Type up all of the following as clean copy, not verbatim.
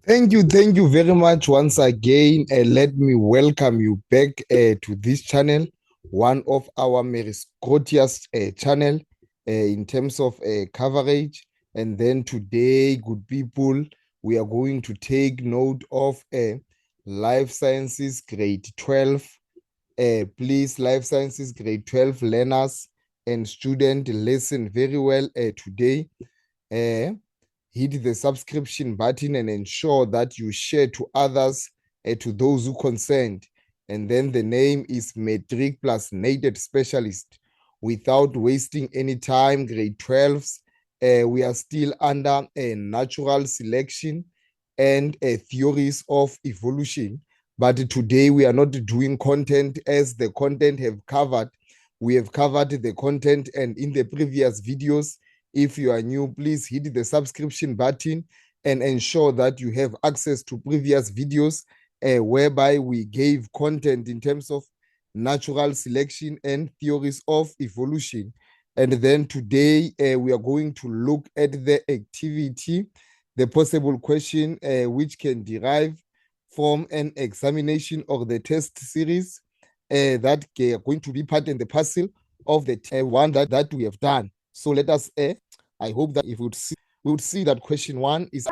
Thank you very much once again. Let me welcome you back to this channel, one of our Meriscotius channel in terms of coverage. And then today, good people, we are going to take note of Life Sciences Grade 12. Please, Life Sciences Grade 12 learners and students, listen very well today. Uh, Hit the subscription button and ensure that you share to others, to those who concerned. And then the name is MATRIC+NATED Specialist. Without wasting any time, grade 12s, we are still under a natural selection and theories of evolution. But today we are not doing content as the content have covered. We have covered the content, and in the previous videos, if you are new, please hit the subscription button and ensure that you have access to previous videos whereby we gave content in terms of natural selection and theories of evolution. And then today we are going to look at the activity, the possible question which can derive from an examination of the test series that are going to be part and the parcel of the one that we have done. So let us, I hope that if we would see that question one is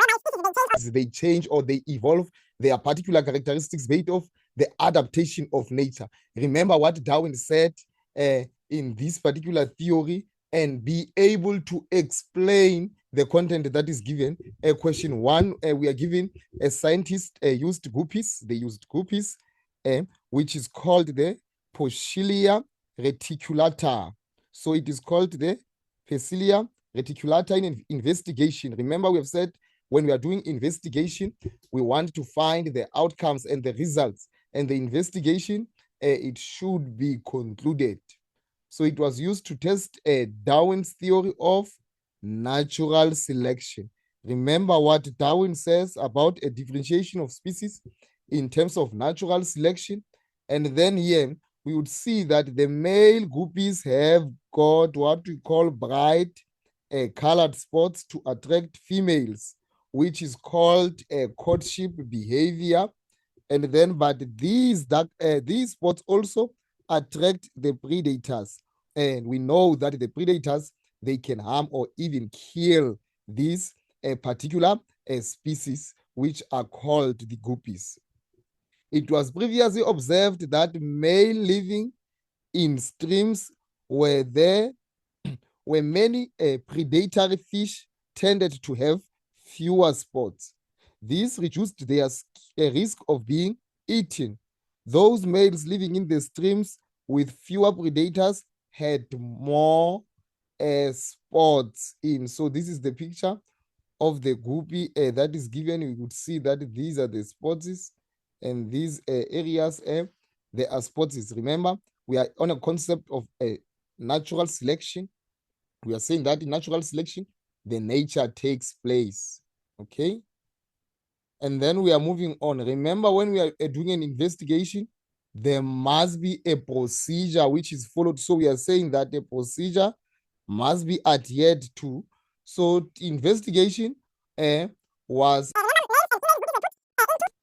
they change or they evolve their particular characteristics based off the adaptation of nature. Remember what Darwin said in this particular theory and be able to explain the content that is given. Question one, we are given a scientist used guppies. They used guppies, which is called the Poecilia reticulata. So it is called the Poecilia reticulata in investigation. Remember, we have said when we are doing investigation, we want to find the outcomes and the results. And the investigation, it should be concluded. So it was used to test Darwin's theory of natural selection. Remember what Darwin says about a differentiation of species in terms of natural selection. And then here we would see that the male guppies have got what we call bright colored spots to attract females, which is called courtship behavior. And then, but these spots also attract the predators. And we know that the predators, they can harm or even kill these particular species, which are called the guppies. It was previously observed that male living in streams where there where many predatory fish tended to have fewer spots. This reduced their risk of being eaten. Those males living in the streams with fewer predators had more spots in. So this is the picture of the guppy that is given. You could see that these are the spots, and these areas there are spots. Remember, we are on a concept of natural selection. We are saying that in natural selection, the nature takes place. Okay. And then we are moving on. Remember, when we are doing an investigation, there must be a procedure which is followed. So we are saying that a procedure must be adhered to. So investigation was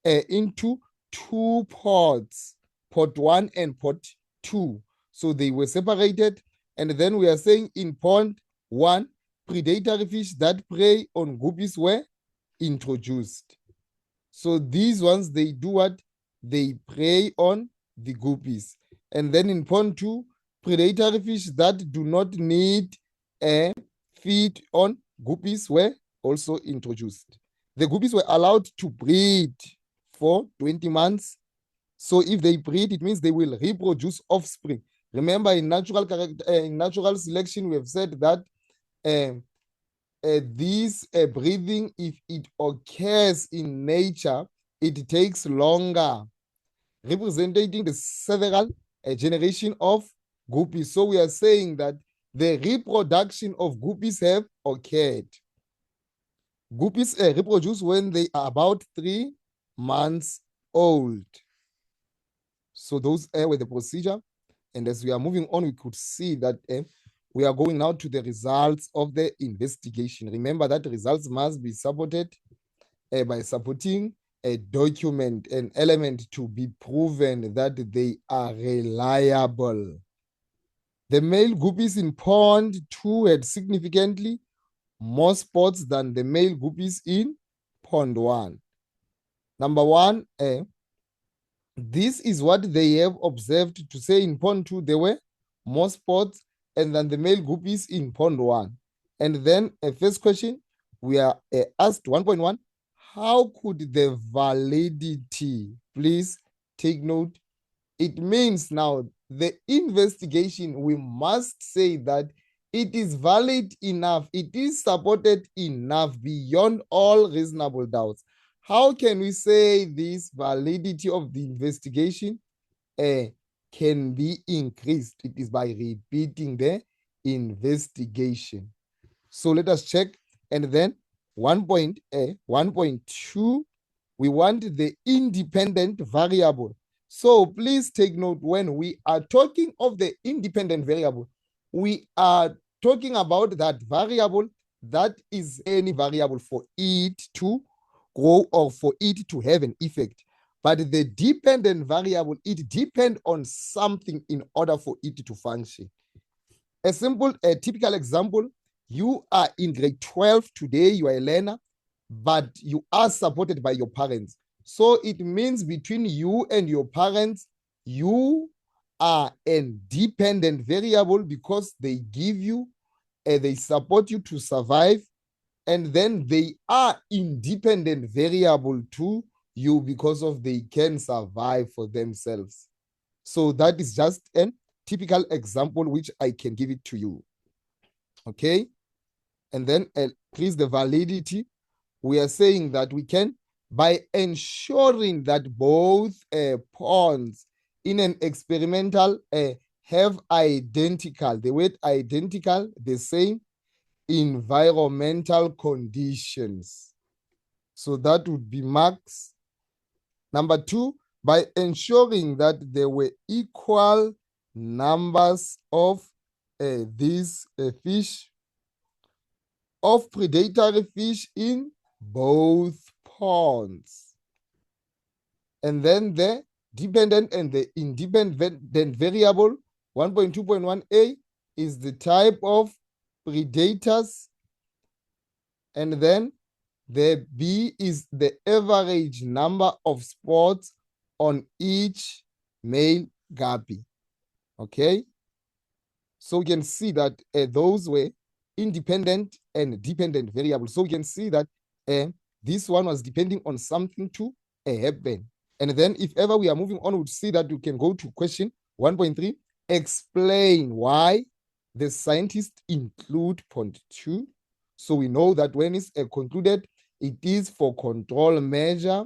into two pods, pod one and pod two. So they were separated. And then we are saying in pond one, predatory fish that prey on guppies were introduced. So these ones, they do what? They prey on the guppies. And then in pond two, predatory fish that do not need a feed on guppies were also introduced. The guppies were allowed to breed for 20 months. So if they breed, it means they will reproduce offspring. Remember, in natural selection, we have said that this breeding, if it occurs in nature, it takes longer, representing the several generation of guppies. So we are saying that the reproduction of guppies have occurred. Guppies reproduce when they are about 3 months old. So those were the procedure. And as we are moving on, we could see that we are going now to the results of the investigation. Remember that results must be supported by supporting a document, an element to be proven that they are reliable. The male guppies in pond 2 had significantly more spots than the male guppies in pond 1. Number 1, this is what they have observed to say in pond 2 there were more spots and than the male guppies in pond 1. And then a first question, we are asked 1.1, how could the validity, please take note, it means now the investigation, we must say that it is valid enough, it is supported enough beyond all reasonable doubts. How can we say this validity of the investigation can be increased? It is by repeating the investigation. So let us check. And then 1.2, we want the independent variable. So please take note, when we are talking of the independent variable, we are talking about that variable that is any variable for it to grow or for it to have an effect. But the dependent variable, it depends on something in order for it to function. A typical example, you are in grade 12 today, you are a learner, but you are supported by your parents. So it means between you and your parents, you are a dependent variable because they give you, they support you to survive, and then they are independent variable to you because of they can survive for themselves. So that is just a typical example which I can give it to you. Okay, and then increase the validity. We are saying that we can, by ensuring that both ponds in an experimental have identical, the word identical, the same environmental conditions. So that would be marks. Number 2, by ensuring that there were equal numbers of these fish, of predatory fish in both ponds. And then the dependent and the independent variable, 1.2.1a, is the type of predators. And then the B is the average number of spots on each male guppy. Okay, so we can see that those were independent and dependent variables. So we can see that this one was depending on something to happen. And then if ever we are moving on, we'll see that you can go to question 1.3, explain why the scientists include pond 2. So we know that when it's concluded, it is for control measure.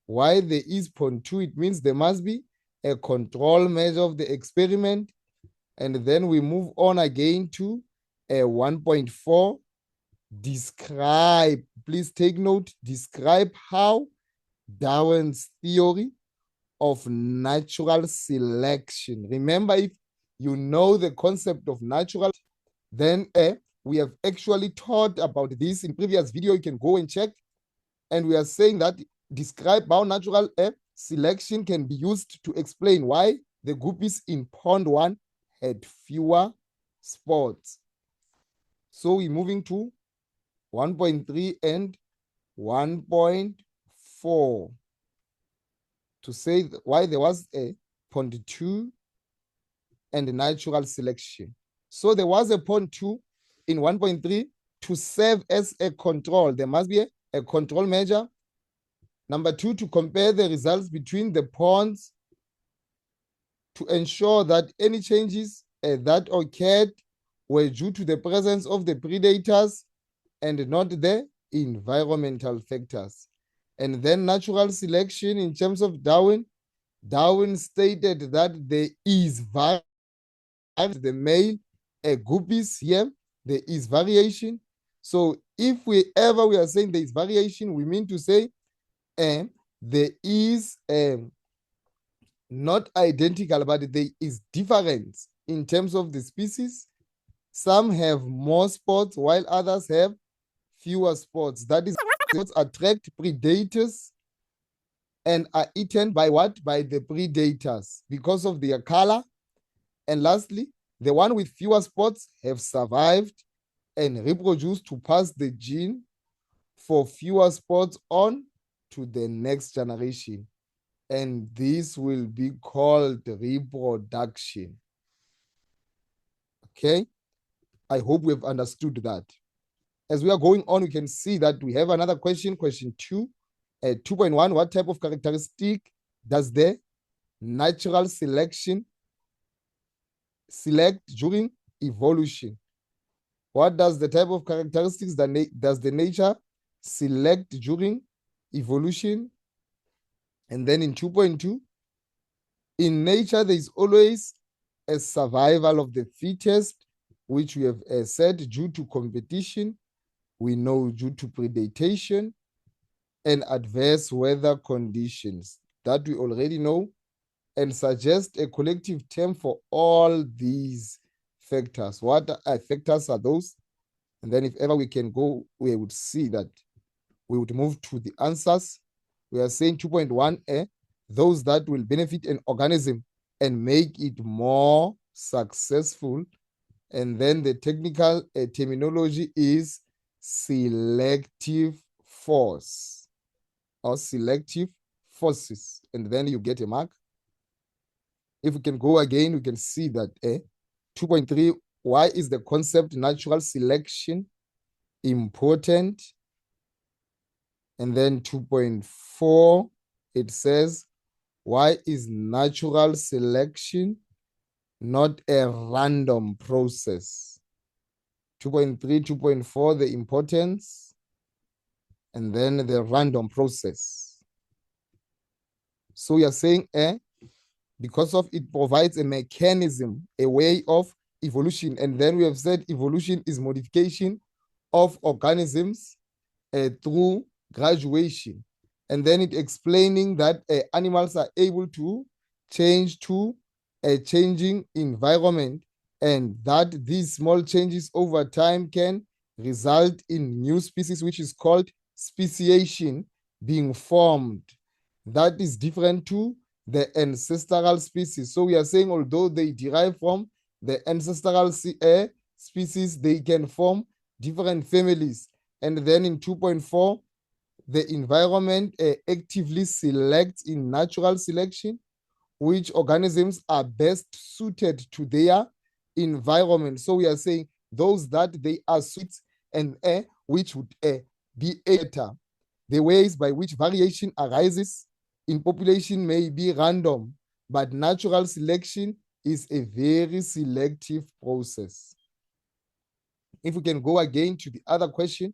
Why there is pond 2, it means there must be a control measure of the experiment. And then we move on again to 1.4, describe, please take note, describe how Darwin's theory of natural selection. Remember, if you know the concept of natural, then we have actually taught about this in previous video. You can go and check. And we are saying that describe how natural selection can be used to explain why the guppies in pond 1 had fewer spots. So we're moving to 1.3 and 1.4 to say why there was a pond 2 and natural selection. So there was a pond 2 in 1.3 to serve as a control. There must be a control measure. Number 2, to compare the results between the ponds to ensure that any changes that occurred were due to the presence of the predators and not the environmental factors. And then natural selection in terms of Darwin. Darwin stated that there is variation. The male guppies here, there is variation. So if we are saying there is variation, we mean to say there is not identical, but there is difference in terms of the species. Some have more spots while others have fewer spots. That is attract predators and are eaten by what? By the predators because of their color. And lastly, the one with fewer spots have survived and reproduced to pass the gene for fewer spots on to the next generation. And this will be called reproduction. Okay, I hope we have understood that. As we are going on, we can see that we have another question, question 2. 2.1, what type of characteristic does the natural selection select during evolution? What does the type of characteristics that does the nature select during evolution? And then in 2.2, in nature, there is always a survival of the fittest, which we have said due to competition, we know due to predation, and adverse weather conditions that we already know, and suggest a collective term for all these factors. What factors are those? And then if ever we can go, we would see that we would move to the answers. We are saying 2.1a, those that will benefit an organism and make it more successful. And then the technical terminology is selective force or selective forces. And then you get a mark. If we can go again, we can see that 2.3, why is the concept natural selection important? And then 2.4, it says, why is natural selection not a random process? 2.3, 2.4, the importance, and then the random process. So we are saying, because of it provides a mechanism, a way of evolution. And then we have said evolution is modification of organisms through graduation. And then it explaining that animals are able to change to a changing environment, and that these small changes over time can result in new species, which is called speciation, being formed. That is different to the ancestral species. So we are saying, although they derive from the ancestral species, they can form different families. And then in 2.4, the environment actively selects in natural selection which organisms are best suited to their environment. So we are saying those that they are suited and which would be better. The ways by which variation arises in population may be random, but natural selection is a very selective process. If we can go again to the other question,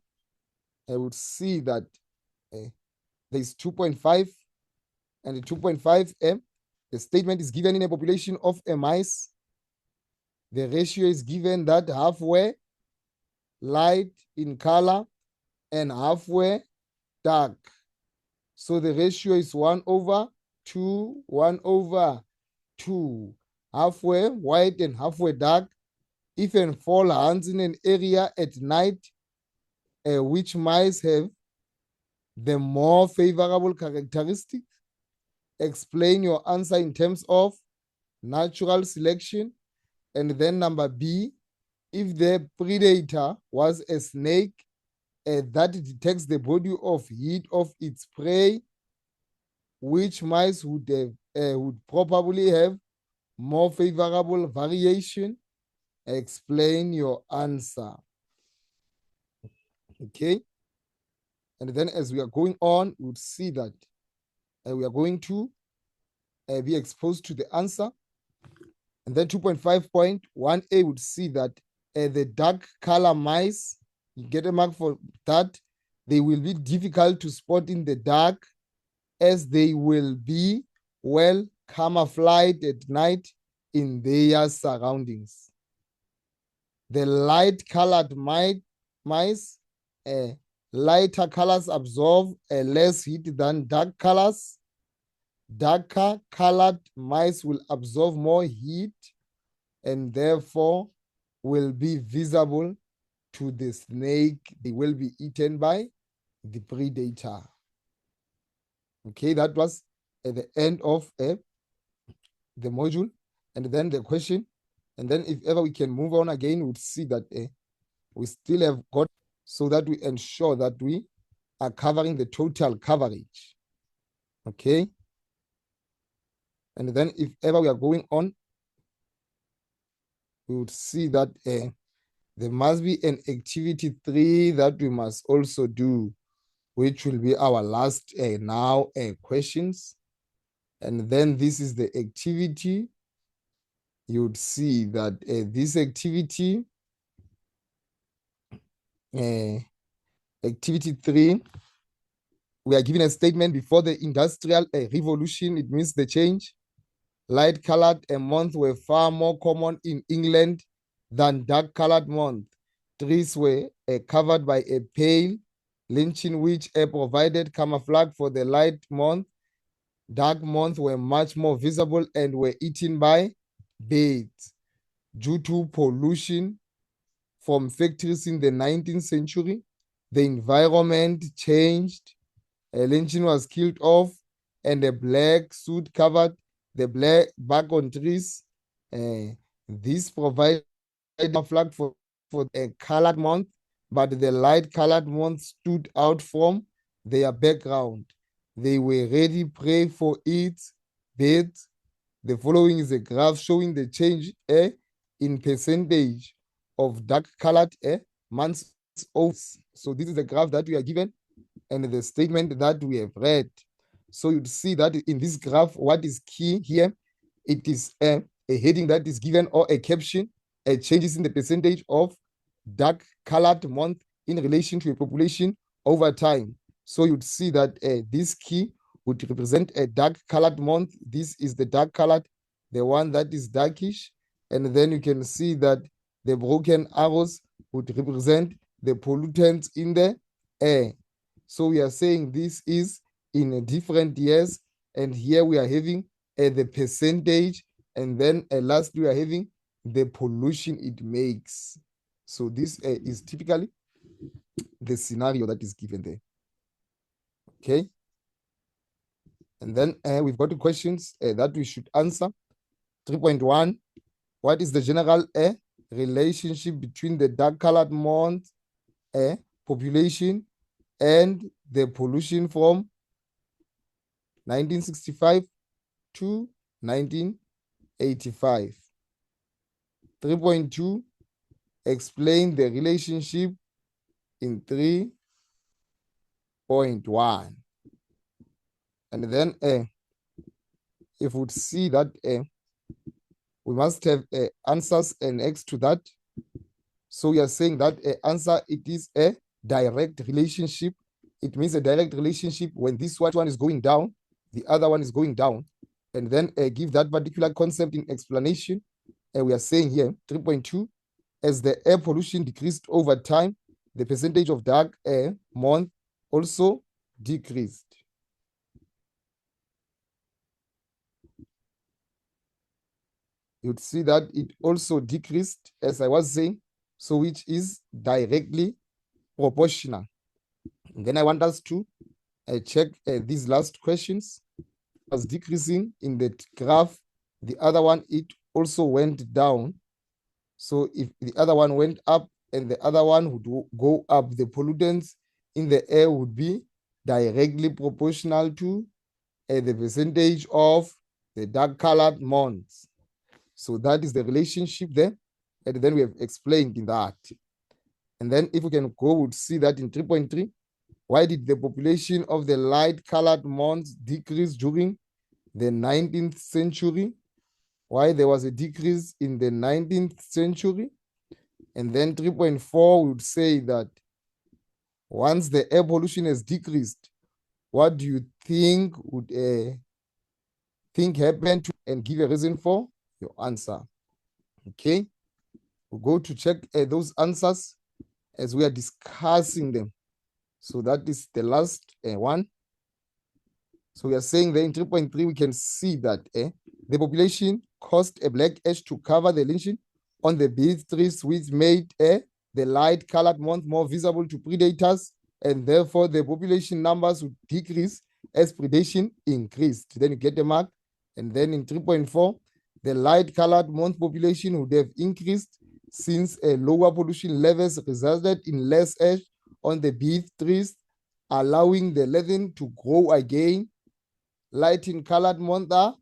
I would see that there is 2.5, and the 2.5m, the statement is given in a population of mice. The ratio is given that half were light in color and half were dark. So the ratio is 1/2, 1/2. Half were white and half were dark. If and fall hands in an area at night, which mice have the more favorable characteristics? Explain your answer in terms of natural selection. And then number B, if the predator was a snake that detects the body of heat of its prey, which mice would probably have more favorable variation? Explain your answer. Okay. And then as we are going on, we'll see that we are going to be exposed to the answer. And then 2.5.1a would see that the dark color mice, you get a mark for that, they will be difficult to spot in the dark as they will be well camouflaged at night in their surroundings. The light colored mice, lighter colors absorb less heat than dark colors. Darker colored mice will absorb more heat and therefore will be visible to the snake they will be eaten by. the predator. Okay, that was at the end of the module, and then the question. And then if ever we can move on again, we'll see that we still have got, so that we ensure that we are covering the total coverage. Okay. And then if ever we are going on, we would see that there must be an activity 3 that we must also do, which will be our last now questions. And then this is the activity. You would see that this activity, activity 3, we are given a statement before the industrial revolution. It means the change. Light-colored months were far more common in England than dark-colored months. Trees were covered by a pale lynching which provided camouflage for the light month. Dark months were much more visible and were eaten by birds. Due to pollution from factories in the 19th century, the environment changed. A lynching was killed off, and a black suit covered the black back on trees. This provided a flag for a colored month, but the light colored month stood out from their background. They were ready prey for its birds. The following is a graph showing the change in percentage of dark colored months. So this is the graph that we are given and the statement that we have read. So you'd see that in this graph, what is key here, it is a heading that is given or a caption, changes in the percentage of dark colored month in relation to a population over time. So you'd see that this key would represent a dark colored month. This is the dark colored, the one that is darkish. And then you can see that the broken arrows would represent the pollutants in the air. So we are saying this is in different years. And here we are having the percentage. And then lastly, we are having the pollution it makes. So this is typically the scenario that is given there. Okay. And then we've got the questions that we should answer. 3.1, what is the general relationship between the dark-colored month population and the pollution from 1965 to 1985? 3.2, explain the relationship in 3.1. And then if we see that we must have answers next to that. So we are saying that answer, it is a direct relationship. It means a direct relationship when this one is going down, the other one is going down. And then give that particular concept in explanation. And we are saying here, 3.2, as the air pollution decreased over time, the percentage of dark air month also decreased. You'd see that it also decreased, as I was saying, so which is directly proportional. And then I want us to check these last questions. It was decreasing in the graph. The other one, it also went down. So if the other one went up and the other one would go up, the pollutants in the air would be directly proportional to the percentage of the dark-colored months. So that is the relationship there. And then we have explained in that. And then if we can go, we'll see that in 3.3, why did the population of the light-colored months decrease during the 19th century? Why there was a decrease in the 19th century? And then 3.4 would say that once the air pollution has decreased, what do you think would happened to, and give a reason for your answer? Okay, we'll go to check those answers as we are discussing them. So that is the last one. So we are saying that in 3.3, we can see that the population caused a black ash to cover the lynching on the beech trees, which made the light-colored month more visible to predators. and therefore the population numbers would decrease as predation increased. Then you get the mark. And then in 3.4, the light-colored moth population would have increased since lower pollution levels resulted in less ash on the bee trees, allowing the lichen to grow again. Light-colored moths are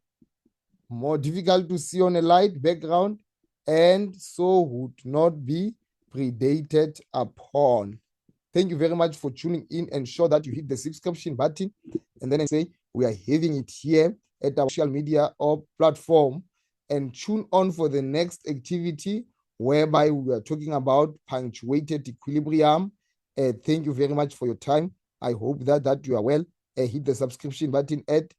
more difficult to see on a light background and so would not be predated upon. Thank you very much for tuning in. Ensure that you hit the subscription button, and then I say we are having it here at our social media or platform, and tune on for the next activity whereby we are talking about punctuated equilibrium. Thank you very much for your time. I hope that you are well. Hit the subscription button at